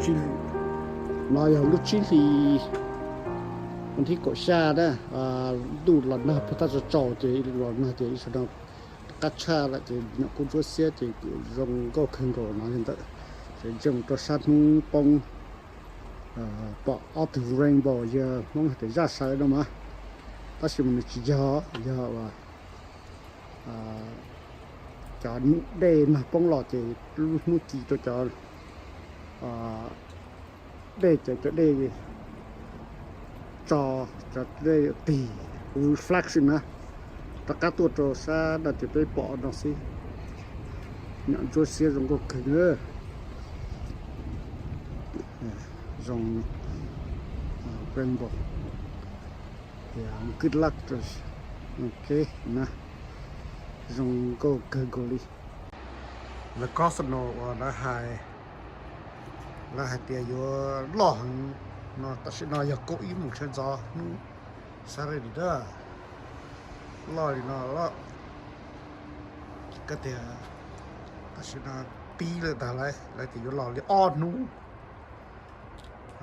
chỉ nói lúc chỉ thì mình thích cổ xa đó đủ lần nào chúng ta sẽ trò thì lần nào thì sẽ nào cắt xa lại thì nó cũng rất xe thì dùng có khăn cổ nó hiện tại thì dùng cho sát bông bỏ áo từ rainbow giờ không thể ra sai đâu mà ta chỉ mình chỉ giờ và cho đây mà bông lọt thì lúc muốn chỉ cho đây cho đây cho đây tì reflection á tất cảตัวtrò xa đã chỉ phải bỏ nó xí nhận cho xe dùng có khởi nữa dùng rainbow yeah good luck rồi ok nè dùng có khởi đi là có phần nào là hai tiền vô lỏng nó ta sẽ nói có ý một chân gió sao đây đó lòi nó cái tiền ta sẽ nói pi lên ta lại thì vô lòi on nú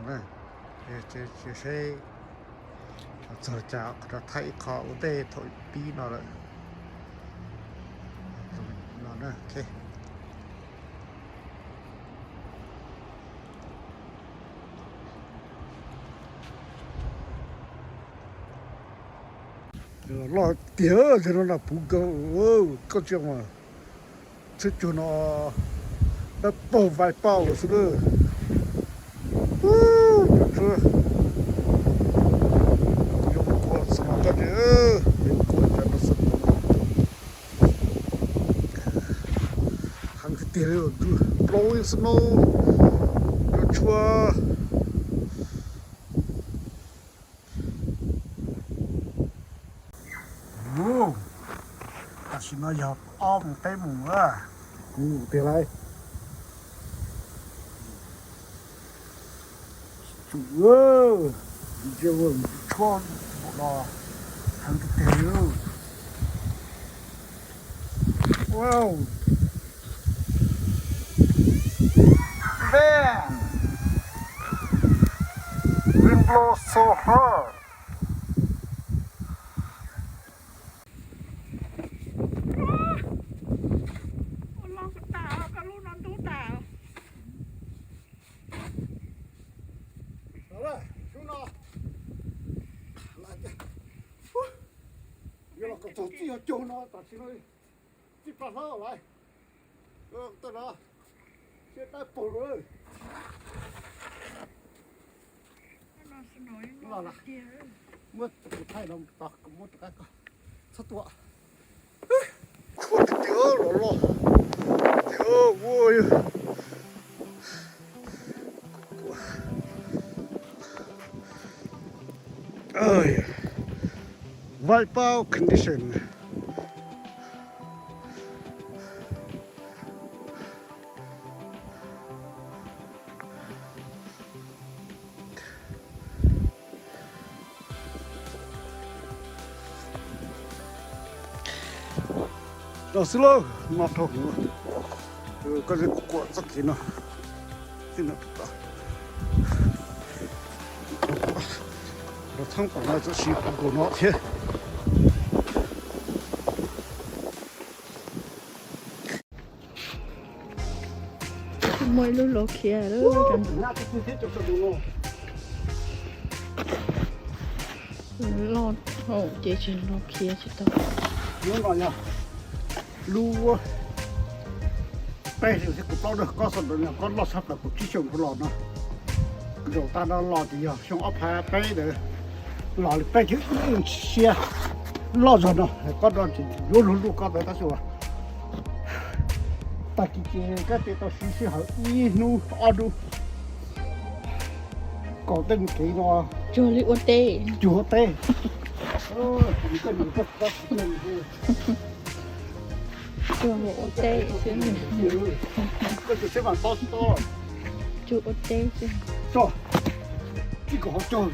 này sẽ giờ chào nó thay khó tê thôi pi nó lại nó nè ok lo tiếc cho nó là phụ cầu có chuyện mà chứ cho nó bầu vài bao rồi chứ dùng qua sao cái nữa dùng qua cho nó sạch hàng cái tiền rồi blowing snow nó chua chỉ nói giờ ôm cái mùng á, tiền này, chủ giờ cho bộ đò hàng cái tiền luôn, wow, man, wind blows so hard. Tổ chức ở chỗ nó, ta chỉ nói chỉ bắt nó lại, tôi nói, sẽ tay bổ rồi. Nó là mất một thay đồng tạc một cái sát tuạ, không được thiếu rồi, thiếu vui. Ơi. Wipeout condition. Đó xin lỗi, ngọt thôi. Có gì cuộn rất kỹ nào. Xin lỗi tất cả. Nó thăng quả này rất xíu của nó thế. Mỗi lúc lỗ kia đó lọt hổ chị chỉ lỗ kia chị tao nó gọi nhá lu bây giờ thì cũng bao được có sản phẩm có lọt sắp là cũng chỉ dùng cái lọt nó rồi ta nó lọt thì giờ xong ốp hai bé để lọt bé chứ xe lọt rồi nó có đoạn thì luôn luôn có đấy ta sửa ta chỉ cái tao xí hở y nu adu còn tên cái nó chua li ô tê chua tê mình cần có mình chua ô tê chứ mình có thể xem bản to chua ô tê chứ cho cái có cho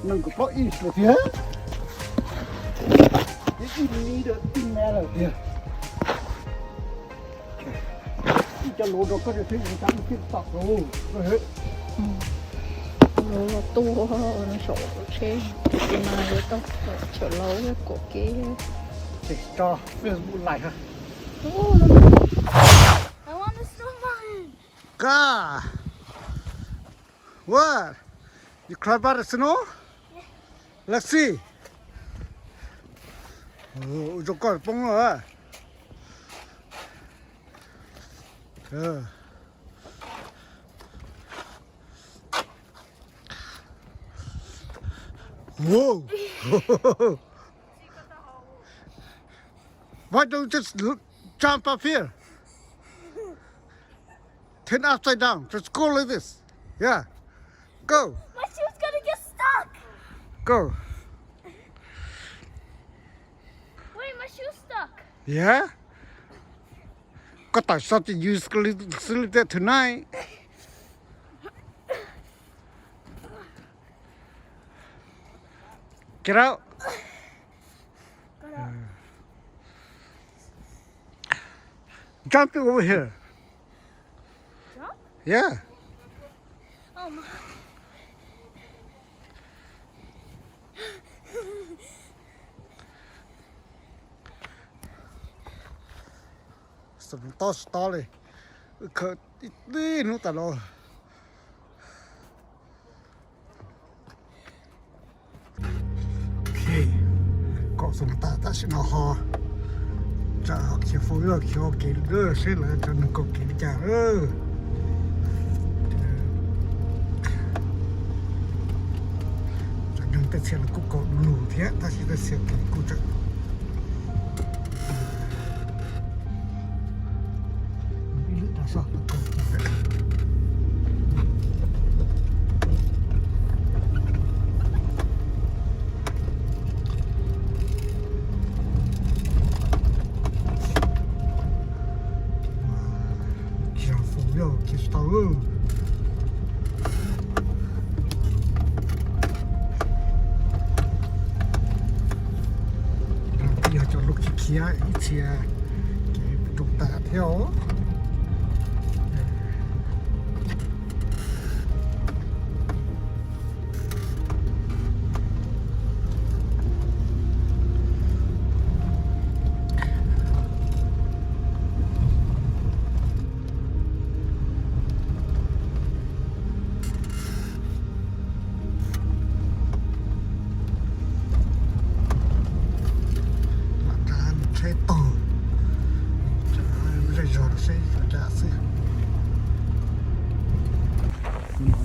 mình có ít rồi thế cái gì được tin mẹ rồi thế cho lúa nó có thể thích cái tọt luôn rồi nó to nó sổ trên cái mà cái to chỗ lâu cái cổ kia thì cho Facebook lại ha I want a snowman. God what you cry about the snow Yeah. let's see cho con bông rồi Whoa! Why don't you just jump up here? Turn upside down. Just go like this. Yeah. Go. My shoe's gonna get stuck. Go. Wait, my shoe's stuck. Yeah? Có tại sao chị use facility tonight? Get out. Jumping over here. Jump? Yeah. Oh my. Some toss story. Cứ đi nữa ta lo. Okay. Có some ta sẽ nó ho. Chả khi phụ nữ khi họ kể nữa sẽ là cho nó có kể chả ơ. Cho nên ta sẽ là cũng có đủ thế ta sẽ kể cũng chẳng. Sao nó có kể vậy? Bây giờ cho lúc kia ít chia cái trục tạ theo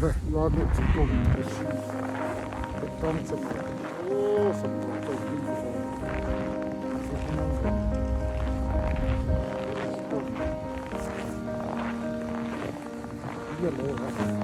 rồi lo được chỉ cùng cái con sập ô sập tổ đi rồi biết rồi